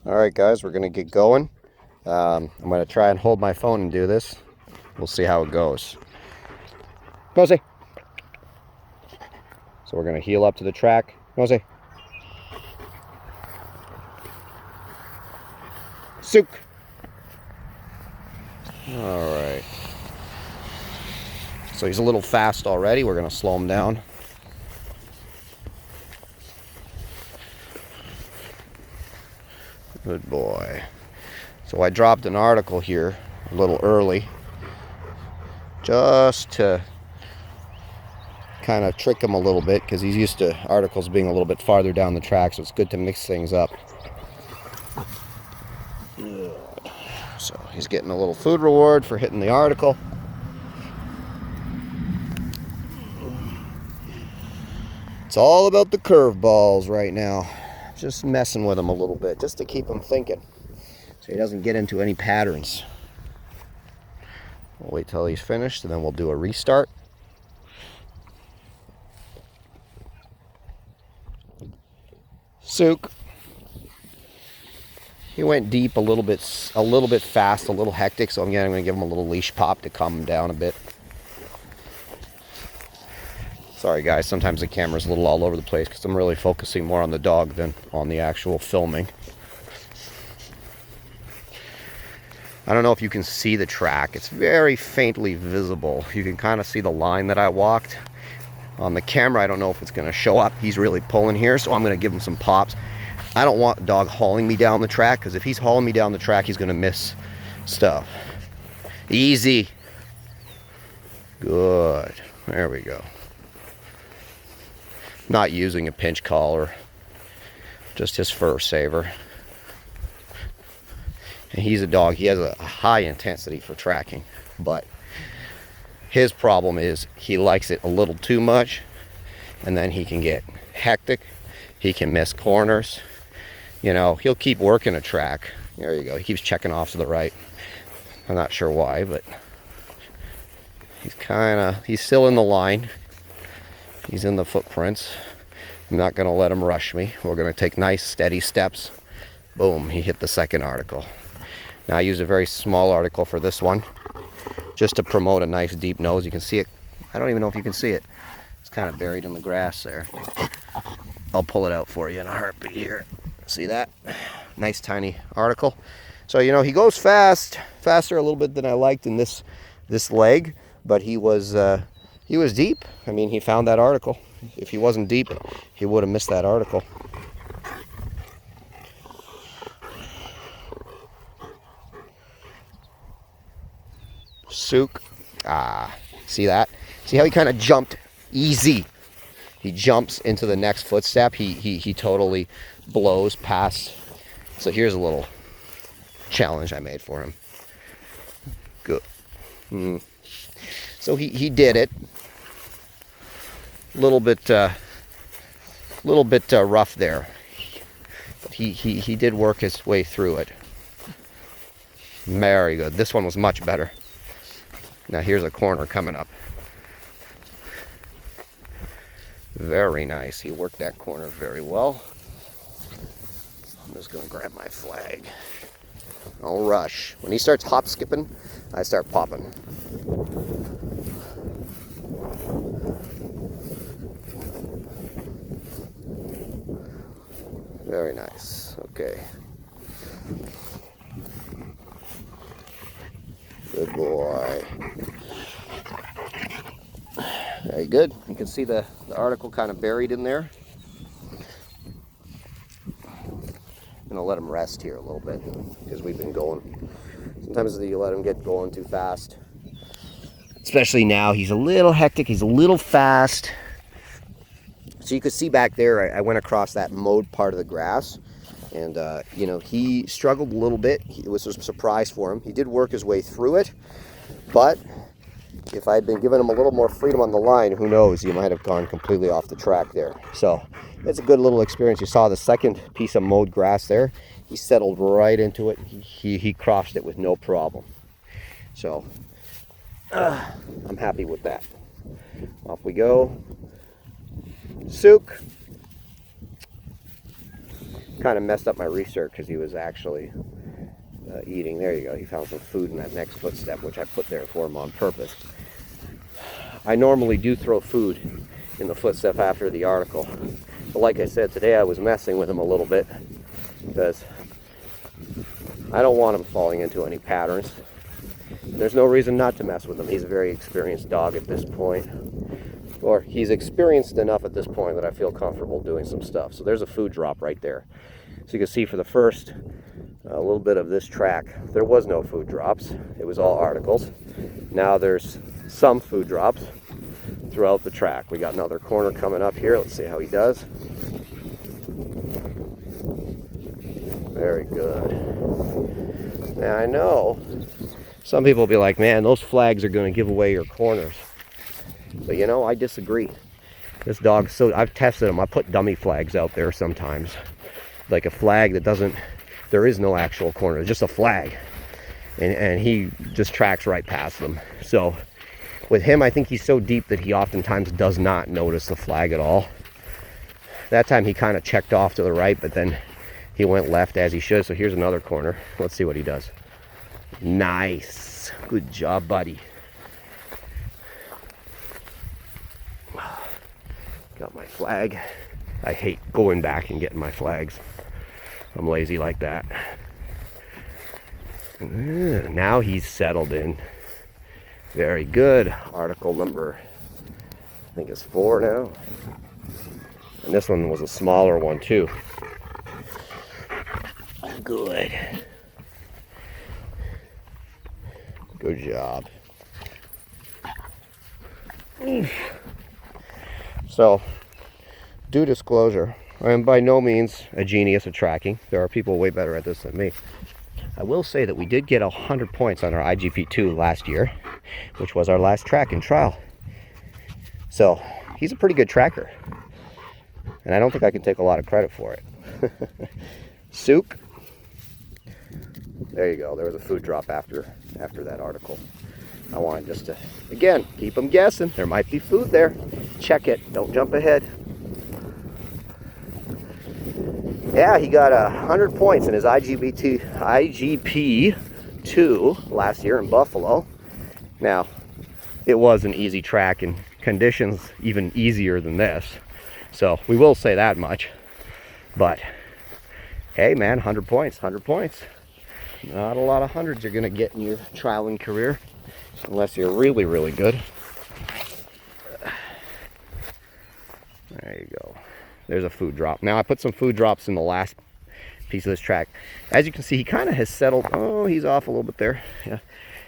All right, guys, we're gonna get going. I'm gonna try and hold my phone and do this. We'll see how it goes. Mosey. So we're gonna heel up to the track. Mosey. Sook. All right. So he's a little fast already. We're gonna slow him down. Good boy. So I dropped an article here a little early, just to kind of trick him a little bit, because he's used to articles being a little bit farther down the track, so it's good to mix things up. So he's getting a little food reward for hitting the article. It's all about the curveballs right now. Just messing with him a little bit, just to keep him thinking, so he doesn't get into any patterns. We'll wait till he's finished, and then we'll do a restart. Sook. He went deep a little bit fast, a little hectic, so I'm going to give him a little leash pop to calm him down a bit. Sorry guys, sometimes the camera's a little all over the place because I'm really focusing more on the dog than on the actual filming. I don't know if you can see the track. It's very faintly visible. You can kind of see the line that I walked. On the camera, I don't know if it's going to show up. He's really pulling here, so I'm going to give him some pops. I don't want the dog hauling me down the track, because if he's hauling me down the track, he's going to miss stuff. Easy. Good. There we go. Not using a pinch collar, just his fur saver. And he's a dog, he has a high intensity for tracking, but his problem is he likes it a little too much, and then he can get hectic, he can miss corners. You know, he'll keep working a track. There you go, he keeps checking off to the right. I'm not sure why, but he's still in the line. He's in the footprints. I'm not going to let him rush me. We're going to take nice, steady steps. Boom, he hit the second article. Now I use a very small article for this one, just to promote a nice deep nose. You can see it. I don't even know if you can see it. It's kind of buried in the grass there. I'll pull it out for you in a heartbeat here. See that? Nice tiny article. So, you know, he goes faster a little bit than I liked in this leg, but he was deep. I mean, he found that article. If he wasn't deep, he would have missed that article. Sook. See that? See how he kind of jumped? Easy. He jumps into the next footstep. He totally blows past. So here's a little challenge I made for him. Good. So he did it. Little bit rough there, but he did work his way through it. Very good. This one was much better. Now here's a corner coming up. Very nice. He worked that corner very well. I'm just going to grab my flag. Don't rush. When he starts hop skipping, I start popping. Very nice. Okay. Good boy. Very good. You can see the article kind of buried in there. I'm going to let him rest here a little bit, because we've been going. Sometimes you let him get going too fast. Especially now, he's a little hectic, he's a little fast. So you could see back there, I went across that mowed part of the grass, and you know, he struggled a little bit. It was a surprise for him. He did work his way through it, but if I'd been giving him a little more freedom on the line, who knows, he might have gone completely off the track there. So it's a good little experience. You saw the second piece of mowed grass there. He settled right into it. He crossed it with no problem. So I'm happy with that. Off we go. Sook. kind of messed up my research because he was actually eating. There you go. He found some food in that next footstep, which I put there for him on purpose. I normally do throw food in the footstep after the article. But like I said, today I was messing with him a little bit because I don't want him falling into any patterns. There's no reason not to mess with him. He's a very experienced dog at this point. Or he's experienced enough at this point that I feel comfortable doing some stuff. So there's a food drop right there. So you can see for the first a little bit of this track, there was no food drops. It was all articles. Now there's some food drops throughout the track. We got another corner coming up here. Let's see how he does. Very good. Now I know some people will be like, man, those flags are going to give away your corners. But you know, I disagree. This dog, so I've tested him. I put dummy flags out there sometimes. Like a flag that doesn't, there is no actual corner, it's just a flag. And he just tracks right past them. So with him, I think he's so deep that he oftentimes does not notice the flag at all. That time he kind of checked off to the right, but then he went left as he should. So here's another corner. Let's see what he does. Nice. Good job, buddy. Got my flag. I hate going back and getting my flags. I'm lazy like that. Now he's settled in. Very good. Article number, I think it's 4 now. And this one was a smaller one too. Good. Good job. So, due disclosure, I am by no means a genius at tracking. There are people way better at this than me. I will say that we did get 100 points on our IGP2 last year, which was our last track and trial. So, he's a pretty good tracker. And I don't think I can take a lot of credit for it. Souk. There you go. There was a food drop after that article. I wanted just to, again, keep them guessing. There might be food there. Check it. Don't jump ahead. Yeah, he got 100 points in his IGP2 last year in Buffalo. Now, it was an easy track and conditions even easier than this. So we will say that much. But, hey man, 100 points, 100 points. Not a lot of hundreds you're going to get in your trialing career. Unless you're really, really good. There you go. There's a food drop. Now I put some food drops in the last piece of this track. As you can see, he kind of has settled. Oh, he's off a little bit there. Yeah,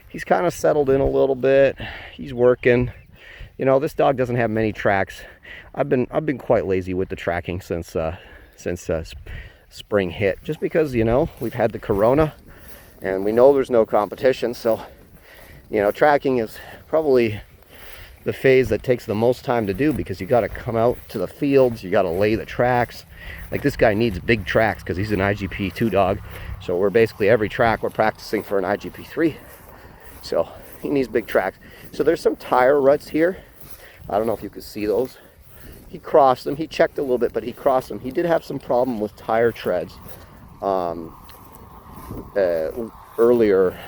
he's kind of settled in a little bit. He's working. You know, this dog doesn't have many tracks. I've been quite lazy with the tracking since spring hit, just because, you know, we've had the corona and we know there's no competition. So, you know, tracking is probably the phase that takes the most time to do, because you got to come out to the fields, you got to lay the tracks. Like, this guy needs big tracks because he's an IGP2 dog. So we're basically, every track we're practicing for an IGP3. So he needs big tracks. So there's some tire ruts here. I don't know if you could see those. He crossed them. He checked a little bit, but he crossed them. He did have some problem with tire treads earlier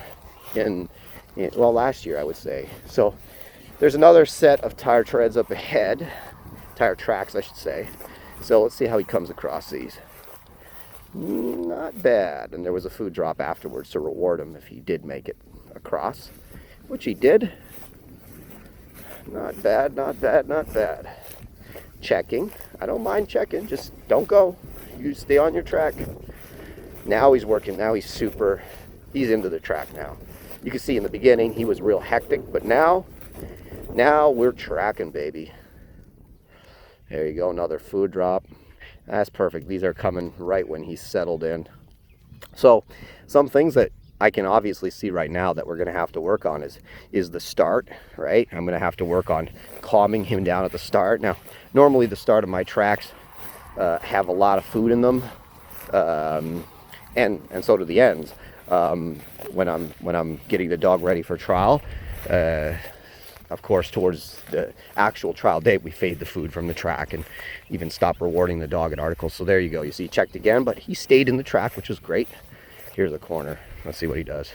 well, last year, I would say. So there's another set of tire treads up ahead, tire tracks, I should say. So let's see how he comes across these. Not bad. And there was a food drop afterwards to reward him if he did make it across, which he did. Not bad, not bad, not bad. Checking. I don't mind checking. Just don't go. You stay on your track. Now he's working. Now he's into the track now. You can see in the beginning he was real hectic, but now we're tracking, baby. There you go, another food drop. That's perfect. These are coming right when he's settled in. So some things that I can obviously see right now that we're going to have to work on is the start, right? I'm going to have to work on calming him down at the start. Now, normally the start of my tracks have a lot of food in them, and so do the ends. When I'm getting the dog ready for trial, of course, towards the actual trial date, we fade the food from the track and even stop rewarding the dog at articles. So there you go. You see, he checked again, but he stayed in the track, which was great. Here's a corner. Let's see what he does.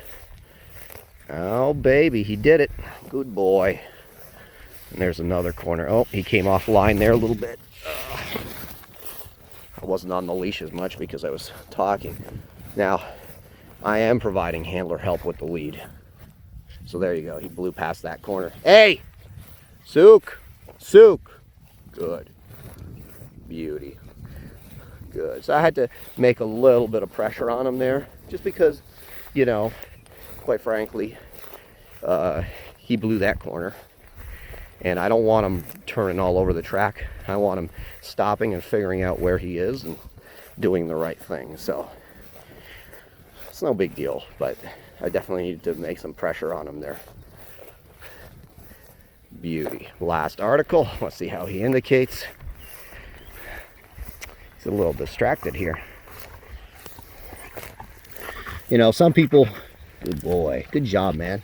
Oh, baby, he did it. Good boy. And there's another corner. Oh, he came offline there a little bit. I wasn't on the leash as much because I was talking. Now, I am providing handler help with the lead. So there you go. He blew past that corner. Hey! Sook! Sook! Good. Beauty. Good. So I had to make a little bit of pressure on him there. Just because, you know, quite frankly, he blew that corner. And I don't want him turning all over the track. I want him stopping and figuring out where he is and doing the right thing. So it's no big deal, but I definitely need to make some pressure on him there. Beauty. Last article. Let's see how he indicates. He's a little distracted here. You know, some people, good boy, good job, man.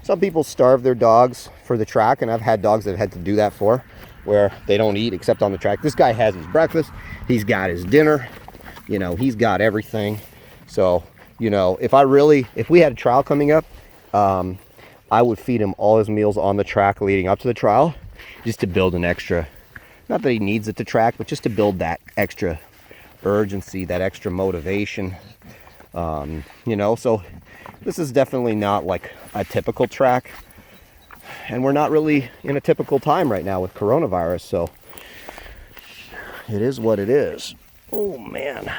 Some people starve their dogs for the track, and I've had dogs that I've had to do that for, where they don't eat except on the track. This guy has his breakfast, he's got his dinner, you know, he's got everything. So, you know, if we had a trial coming up, I would feed him all his meals on the track leading up to the trial, just to build an extra, not that he needs it to track, but just to build that extra urgency, that extra motivation. You know, so this is definitely not like a typical track, and we're not really in a typical time right now with coronavirus, so it is what it is. Oh man.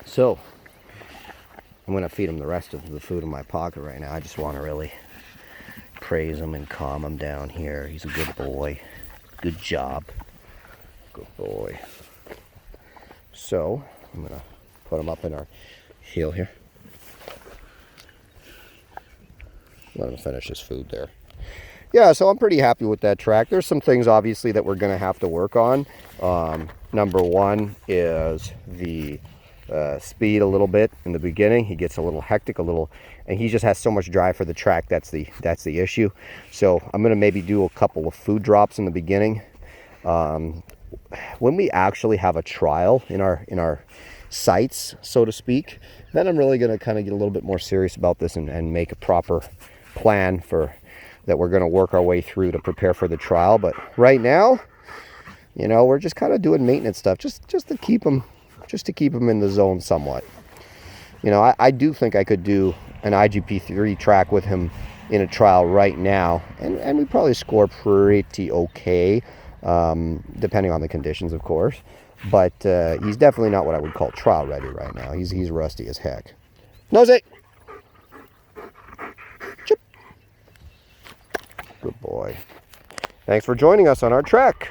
So I'm gonna feed him the rest of the food in my pocket right now. I just want to really praise him and calm him down here. He's a good boy. Good job. Good boy. So I'm gonna put him up in our heel here. Let him finish his food there. Yeah, so I'm pretty happy with that track. There's some things obviously that we're going to have to work on. Number one is the speed a little bit in the beginning. He gets a little hectic, and he just has so much drive for the track. That's the issue. So I'm going to maybe do a couple of food drops in the beginning. When we actually have a trial in our sights, so to speak, then I'm really going to kind of get a little bit more serious about this and make a proper plan for that we're going to work our way through to prepare for the trial. But right now, you know, we're just kind of doing maintenance stuff just to keep them in the zone somewhat. You know, I do think I could do an IGP3 track with him in a trial right now, and we probably score pretty okay, depending on the conditions, of course. But he's definitely not what I would call trial ready right now. He's rusty as heck. Nosy! Chip. Good boy. Thanks for joining us on our trek.